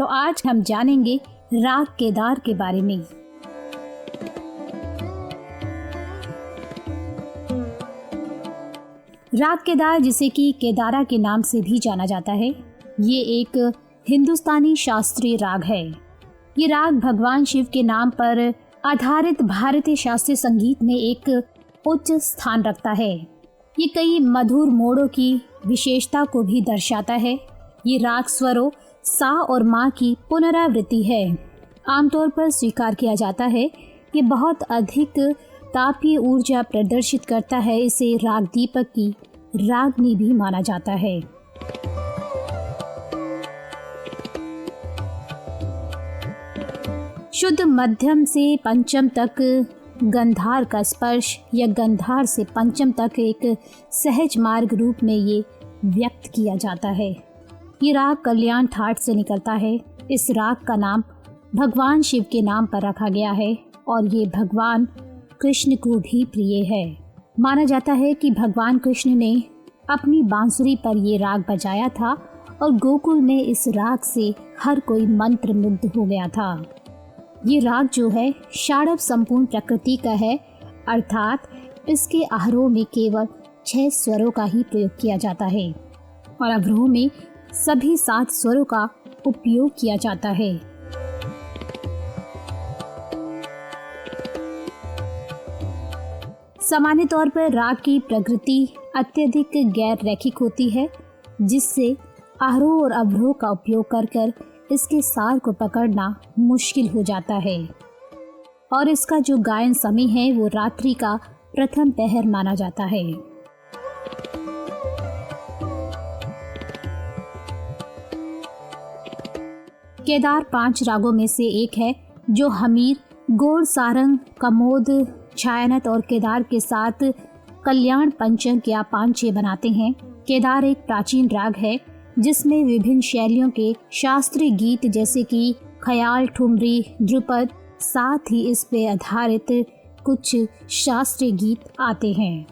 तो आज हम जानेंगे राग केदार के बारे में। राग केदार, जिसे कि केदारा के नाम से भी जाना जाता है, ये एक हिंदुस्तानी शास्त्रीय राग है। ये राग भगवान शिव के नाम पर आधारित भारतीय शास्त्रीय संगीत में एक उच्च स्थान रखता है। ये कई मधुर मोड़ों की विशेषता को भी दर्शाता है। ये राग स्वरों सा और मा की पुनरावृत्ति है। आमतौर पर स्वीकार किया जाता है कि बहुत अधिक तापीय ऊर्जा प्रदर्शित करता है। इसे राग दीपक की रागनी भी माना जाता है। शुद्ध मध्यम से पंचम तक गंधार का स्पर्श या गंधार से पंचम तक एक सहज मार्ग रूप में ये व्यक्त किया जाता है। ये राग कल्याण ठाट से निकलता है। इस राग का नाम भगवान शिव के नाम पर रखा गया है और ये भगवान कृष्ण को भी प्रिय है। माना जाता है कि भगवान कृष्ण ने अपनी बांसुरी पर ये राग बजाया था और गोकुल में इस राग से हर कोई मंत्र मुग्ध हो गया था। ये राग जो है षाडव संपूर्ण प्रकृति का है, अर्थात इसके आरोह में केवल 6 स्वरों का ही प्रयोग किया जाता है और अवरोह में सभी 7 स्वरों का उपयोग किया जाता है। सामान्य तौर पर राग की प्रकृति अत्यधिक गैर रैखिक होती है, जिससे आरोह और अवरोह का उपयोग कर इसके सार को पकड़ना मुश्किल हो जाता है और इसका जो गायन समय है वो रात्रि का प्रथम पहर माना जाता है। केदार 5 रागों में से एक है जो हमीर, गौड़, सारंग, कमोद, छायानत और केदार के साथ कल्याण पंचक या पांचे बनाते हैं। केदार एक प्राचीन राग है जिसमें विभिन्न शैलियों के शास्त्रीय गीत जैसे कि ख्याल, ठुमरी, ध्रुपद, साथ ही इस पे आधारित कुछ शास्त्रीय गीत आते हैं।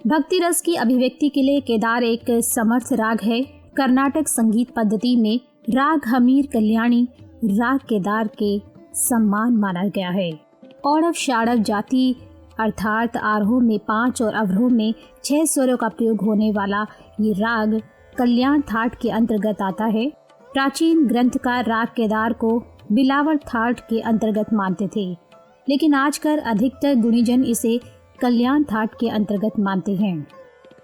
भक्ति रस की अभिव्यक्ति के लिए केदार एक समर्थ राग है। कर्नाटक संगीत पद्धति में राग हमीर कल्याणी राग केदार के सम्मान माना गया है। औड़व षाडव जाति अर्थात आरोह में 5 और अवरोह में 6 स्वरों का प्रयोग होने वाला ये राग कल्याण थाट के अंतर्गत आता है। प्राचीन ग्रंथकार राग केदार को बिलावर थाट के अंतर्गत मानते थे, लेकिन आजकल अधिकतर गुणीजन इसे कल्याण थाट के अंतर्गत मानते हैं।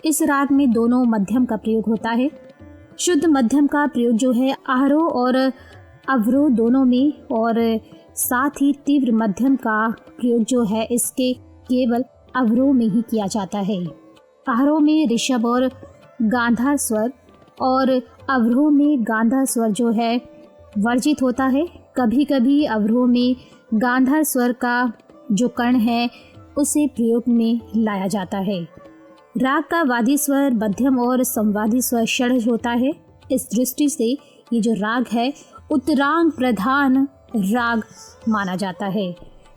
इस राग में दोनों मध्यम का प्रयोग होता है। शुद्ध मध्यम का प्रयोग जो है आरोह और अवरोह दोनों में, और साथ ही तीव्र मध्यम का प्रयोग जो है इसके केवल अवरोह में ही किया जाता है। आरोह में ऋषभ और गांधार स्वर और अवरोह में गांधार स्वर जो है वर्जित होता है। कभी कभी अवरोह में गांधार स्वर का जो कर्ण है उसे प्रयोग में लाया जाता है। राग का वादी स्वर मध्यम और संवादी स्वर षड्ज होता है। इस दृष्टि से ये जो राग है उत्तरांग प्रधान राग माना जाता है,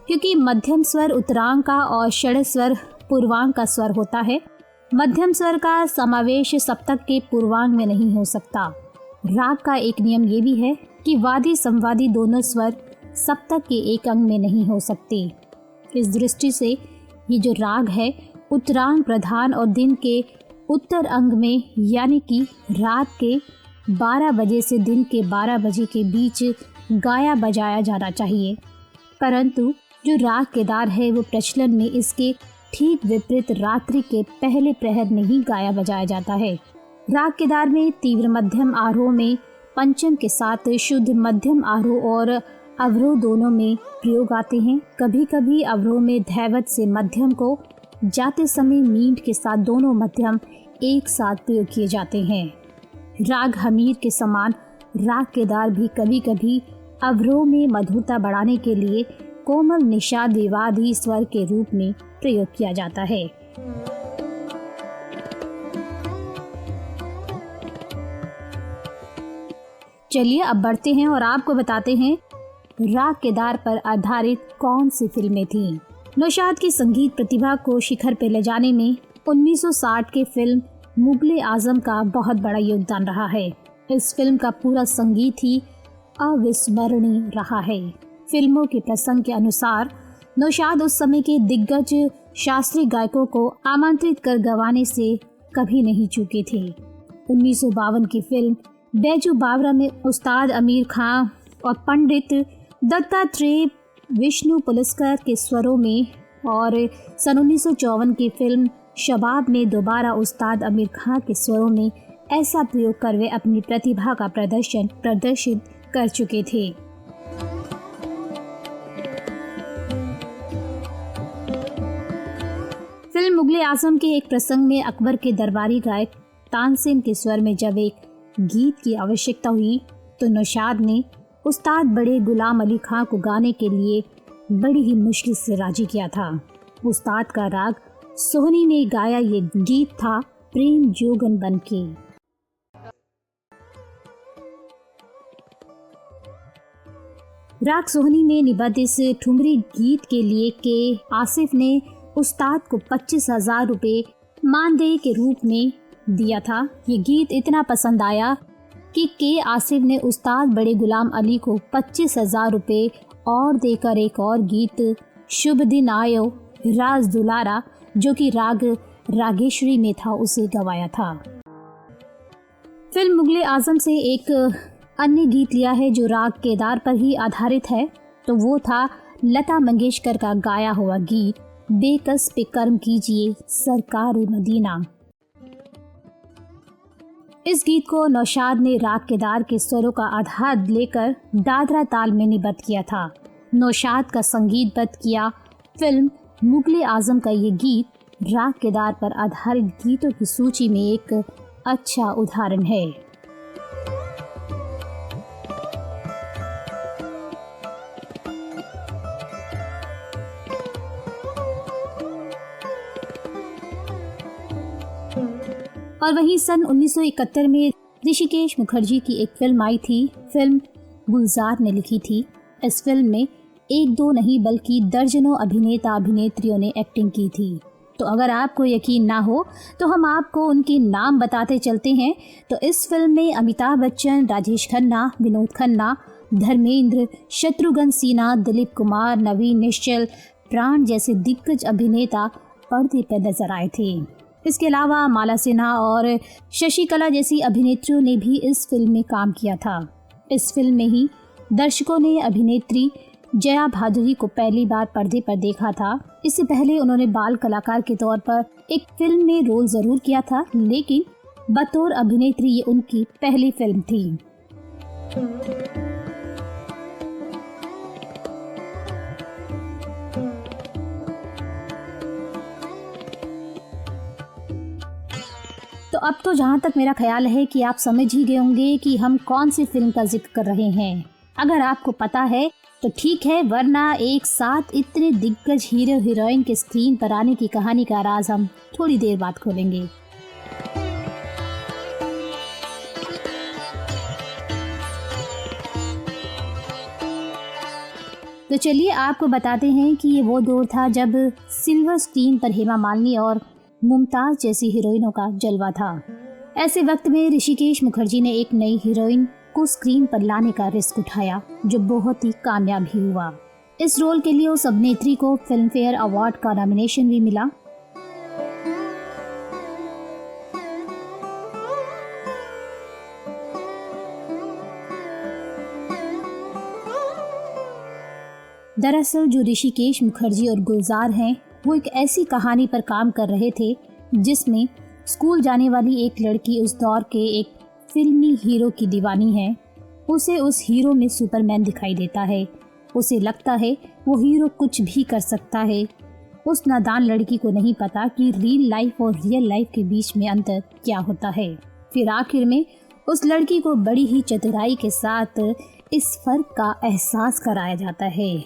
क्योंकि मध्यम स्वर उत्तरांग का और षड्ज स्वर पूर्वांग का स्वर होता है। मध्यम स्वर का समावेश सप्तक के पूर्वांग में नहीं हो सकता। राग का एक नियम ये भी है कि वादी संवादी दोनों स्वर सप्तक के एक अंग में नहीं हो सकते। इस दृष्टि से ये जो राग है उत्तरांग प्रधान और दिन के उत्तर अंग में, यानी कि रात के 12 बजे से दिन के 12 बजे के बीच गाया बजाया जाना चाहिए। परंतु जो राग केदार है वो प्रचलन में इसके ठीक विपरीत रात्रि के पहले प्रहर में ही गाया बजाया जाता है। राग केदार में तीव्र मध्यम आरोह में पंचम के साथ शुद्ध मध्यम आरोह और अवरोह दोनों में प्रयोग आते हैं। कभी कभी अवरोह में धैवत से मध्यम को जाते समय मींड के साथ दोनों मध्यम एक साथ प्रयोग किए जाते हैं। राग हमीर के समान राग केदार भी कभी कभी अवरोह में मधुरता बढ़ाने के लिए कोमल निषाद विवादी स्वर के रूप में प्रयोग किया जाता है। चलिए अब बढ़ते हैं और आपको बताते हैं राग केदार पर आधारित कौन सी फिल्में थीं। नौशाद की संगीत प्रतिभा को शिखर पर ले जाने में 1960 के फिल्म मुगले आजम का बहुत बड़ा योगदान रहा है। इस फिल्म का पूरा संगीत ही अविस्मरणीय रहा है। फिल्मों के प्रसंग के अनुसार नौशाद उस समय के दिग्गज शास्त्रीय गायकों को आमंत्रित कर गवाने से कभी नहीं चूके थे। 1952 की फिल्म बैजू बावरा में उस्ताद आमिर खान और पंडित दत्तात्रेय विष्णु पुलस्कर के स्वरों में और सन 1954 की फिल्म शबाब में दोबारा उस्ताद आमिर खान के स्वरों में ऐसा प्रयोग कर वे अपनी प्रतिभा का प्रदर्शित कर चुके थे। फिल्म मुगले आजम के एक प्रसंग में अकबर के दरबारी गायक तानसेन के स्वर में जब एक गीत की आवश्यकता हुई तो नौशाद ने उस्ताद बड़े गुलाम अली खां को गाने के लिए बड़ी ही मुश्किल से राजी किया था। उस्ताद का राग सोहनी में गाया ये गीत था प्रेम जोगन बनके। राग सोहनी में निबद्ध इस ठुमरी गीत के लिए के आसिफ ने उस्ताद को 25,000 रुपये मानदेय के रूप में दिया था। ये गीत इतना पसंद आया कि के आसिफ ने उस्ताद बड़े गुलाम अली को 25,000 रुपये और देकर एक और गीत शुभ दिन आयो राज दुलारा जो कि राग रागेश्वरी में था उसे गवाया था। फिल्म मुगले आजम से एक अन्य गीत लिया है जो राग केदार पर ही आधारित है, तो वो था लता मंगेशकर का गाया हुआ गीत बेकस पे कर्म कीजिए सरकार मदीना। इस गीत को नौशाद ने राग केदार के स्वरों का आधार लेकर दादरा ताल में निबद्ध किया था। नौशाद का संगीतबद्ध किया फिल्म मुगले आजम का ये गीत राग केदार पर आधारित गीतों की सूची में एक अच्छा उदाहरण है। और वहीं सन 1971 में ऋषिकेश मुखर्जी की एक फिल्म आई थी। फिल्म गुलजार ने लिखी थी। इस फिल्म में एक दो नहीं बल्कि दर्जनों अभिनेता अभिनेत्रियों ने एक्टिंग की थी। तो अगर आपको यकीन ना हो तो हम आपको उनके नाम बताते चलते हैं। तो इस फिल्म में अमिताभ बच्चन, राजेश खन्ना, विनोद खन्ना, धर्मेंद्र, शत्रुघ्न सिन्हा, दिलीप कुमार, नवीन निश्चल, प्राण जैसे दिग्गज अभिनेता पर्दे पर नजर आए थे। इसके अलावा माला सिन्हा और शशिकला जैसी अभिनेत्रियों ने भी इस फिल्म में काम किया था। इस फिल्म में ही दर्शकों ने अभिनेत्री जया भादुरी को पहली बार पर्दे पर देखा था। इससे पहले उन्होंने बाल कलाकार के तौर पर एक फिल्म में रोल जरूर किया था, लेकिन बतौर अभिनेत्री ये उनकी पहली फिल्म थी। तो अब तो जहाँ तक मेरा ख्याल है कि आप समझ ही गए होंगे कि हम कौन सी फिल्म का जिक्र कर रहे हैं। अगर आपको पता है तो ठीक है, वरना एक साथ इतने दिग्गज हीरो हीरोइन के स्क्रीन पर आने की कहानी का राज हम थोड़ी देर बाद खोलेंगे। तो चलिए आपको बताते हैं कि ये वो दौर था जब सिल्वर स्क्रीन पर हेमा मालिनी और मुमताज जैसी हीरोइनों का जलवा था। ऐसे वक्त में ऋषिकेश मुखर्जी ने एक नई हीरोइन को स्क्रीन पर लाने का रिस्क उठाया जो बहुत ही कामयाब भी हुआ। इस रोल के लिए उस अभिनेत्री को फिल्म फेयर अवार्ड का नॉमिनेशन भी मिला। दरअसल जो ऋषिकेश मुखर्जी और गुलजार हैं वो एक ऐसी कहानी पर काम कर रहे थे जिसमें स्कूल जाने वाली एक लड़की उस दौर के एक फिल्मी हीरो की दीवानी है। उसे उस हीरो में सुपरमैन दिखाई देता है। उसे लगता है वो हीरो कुछ भी कर सकता है। उस नादान लड़की को नहीं पता कि रियल लाइफ और रियल लाइफ के बीच में अंतर क्या होता है। फिर आखिर में उस लड़की को बड़ी ही चतुराई के साथ इस फर्क का एहसास कराया जाता है।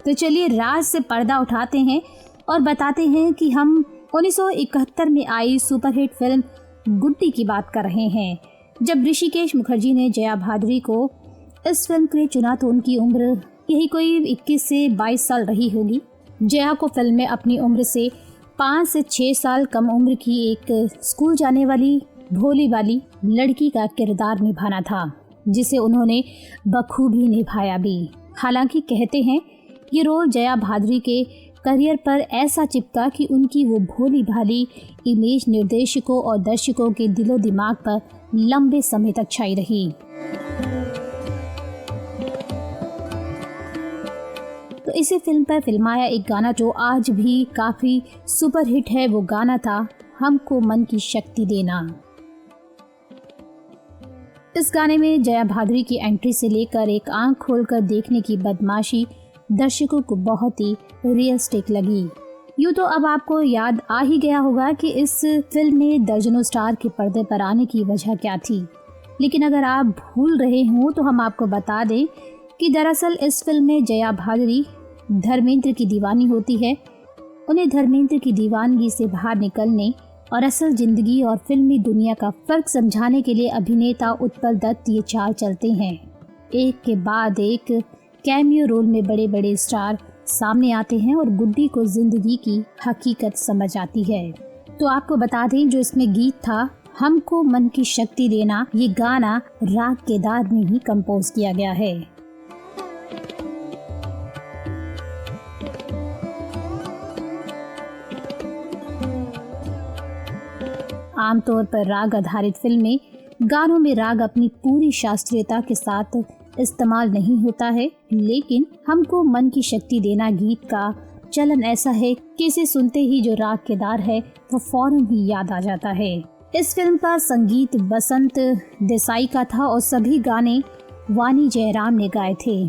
तो चलिए राज से पर्दा उठाते हैं और बताते हैं कि हम 1971 में आई सुपरहिट फिल्म गुड्डी की बात कर रहे हैं। जब ऋषिकेश मुखर्जी ने जया भादुरी को इस फिल्म के लिए चुना तो उनकी उम्र यही कोई 21 से 22 साल रही होगी। जया को फिल्म में अपनी उम्र से 5 से 6 साल कम उम्र की एक स्कूल जाने वाली भोली वाली लड़की का किरदार निभाना था, जिसे उन्होंने बखूबी निभाया भी। हालांकि कहते हैं ये रोल जया भादुरी के करियर पर ऐसा चिपका कि उनकी वो भोली भाली इमेज निर्देशकों और दर्शकों के दिलो दिमाग पर लंबे समय तक छाई रही। तो इसी फिल्म पर फिल्माया एक गाना जो आज भी काफ़ी सुपरहिट है, वो गाना था हमको मन की शक्ति देना। इस गाने में जया भादुरी की एंट्री से लेकर एक आंख खोलकर देखने की बदमाशी दर्शकों को बहुत ही रियलिस्टिक लगी। यूँ तो अब आपको याद आ ही गया होगा कि इस फिल्म में दर्जनों स्टार के पर्दे पर आने की वजह क्या थी, लेकिन अगर आप भूल रहे हों तो हम आपको बता दें कि दरअसल इस फिल्म में जया भादुरी धर्मेंद्र की दीवानी होती है। उन्हें धर्मेंद्र की दीवानगी से बाहर निकलने और असल जिंदगी और फिल्मी दुनिया का फर्क समझाने के लिए अभिनेता उत्पल दत्त ये चाल चलते हैं। एक के बाद एक कैमियो रोल में बड़े बड़े स्टार सामने आते हैं और गुड्डी को जिंदगी की हकीकत समझ आती है। तो आपको बता दें जो इसमें गीत था हमको मन की शक्ति देना, ये गाना राग केदार में ही कंपोज किया गया है। आमतौर पर राग आधारित फिल्में गानों में राग अपनी पूरी शास्त्रीयता के साथ इस्तेमाल नहीं होता है, लेकिन हमको मन की शक्ति देना गीत का चलन ऐसा है कि इसे सुनते ही जो राग केदार है वो फौरन ही याद आ जाता है। इस फिल्म का संगीत बसंत देसाई का था और सभी गाने वाणी जयराम ने गाए थे।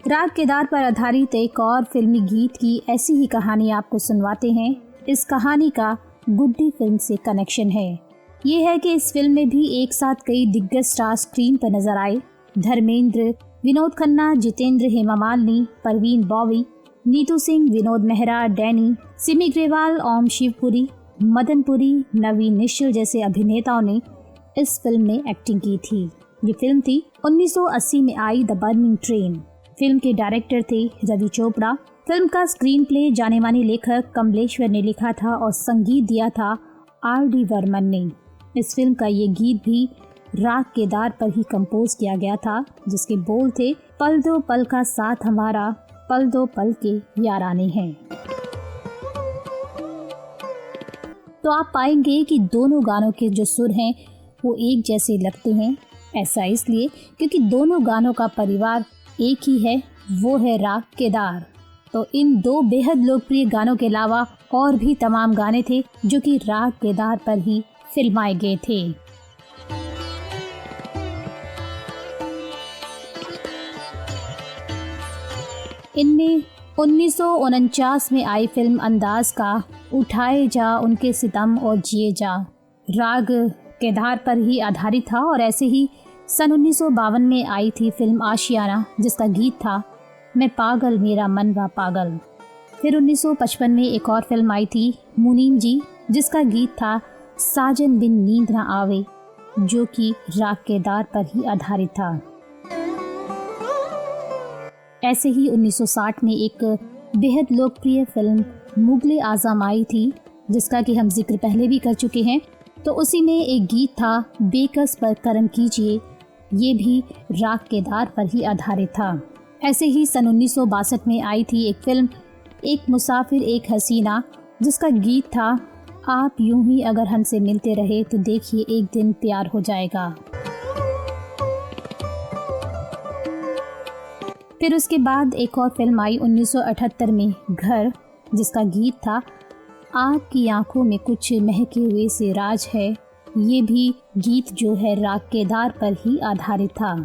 राग केदार पर आधारित एक और फिल्मी गीत की ऐसी ही कहानी आपको सुनवाते हैं। इस कहानी का गुड्डी फिल्म से कनेक्शन है। ये है कि इस फिल्म में भी एक साथ कई दिग्गज स्टार स्क्रीन पर नजर आए। धर्मेंद्र, विनोद खन्ना, जितेंद्र, हेमा मालिनी, परवीन बॉबी, नीतू सिंह, विनोद मेहरा, डैनी, सिमी ग्रेवाल, ओम शिवपुरी, मदन पुरी, नवीन निश्चल जैसे अभिनेताओं ने इस फिल्म में एक्टिंग की थी। ये फिल्म थी 1980 में I the burning train. Film के डायरेक्टर थे रवि चोपड़ा। फिल्म का स्क्रीन प्ले जाने माने लेखक कमलेश्वर ने लिखा था और संगीत दिया था R.D. बर्मन ने। इस फिल्म का ये गीत भी राग केदार पर ही कंपोज किया गया था, जिसके बोल थे पल दो पल का साथ हमारा, पल दो पल के याराने हैं। तो आप पाएंगे कि दोनों गानों के जो सुर हैं वो एक जैसे लगते हैं। ऐसा इसलिए क्योंकि दोनों गानों का परिवार एक ही है, वो है राग केदार। तो इन दो बेहद लोकप्रिय गानों के अलावा और भी तमाम गाने थे जो कि राग केदार पर ही फिल्माए गए थे। इनमें 1949 में आई फिल्म अंदाज का उठाए जा उनके सितम और जिए जा राग केदार पर ही आधारित था, और ऐसे ही सन 1952 में आई थी फिल्म आशियाना, जिसका गीत था मैं पागल मेरा मन वा पागल। फिर 1955 में एक और फिल्म आई थी मुनीम जी, जिसका गीत था साजन बिन नींद न आवे, जो कि राग केदार पर ही आधारित था। ऐसे ही 1960 में एक बेहद लोकप्रिय फिल्म मुगले आजम आई थी, जिसका कि हम जिक्र पहले भी कर चुके हैं। तो उसी में एक गीत था बेकस पर करम कीजिए, ये भी राग केदार पर ही आधारित था। ऐसे ही सन 1962 में आई थी एक फिल्म एक मुसाफिर एक हसीना, जिसका गीत था आप यूं ही अगर हमसे मिलते रहे तो देखिए एक दिन प्यार हो जाएगा। फिर उसके बाद एक और फिल्म आई 1978 में घर, जिसका गीत था आपकी आंखों में कुछ महके हुए से राज है, ये भी गीत जो है राग केदार पर ही आधारित था।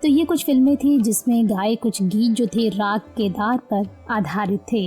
तो ये कुछ फिल्में थी जिसमें गाए कुछ गीत जो थे राग केदार पर आधारित थे।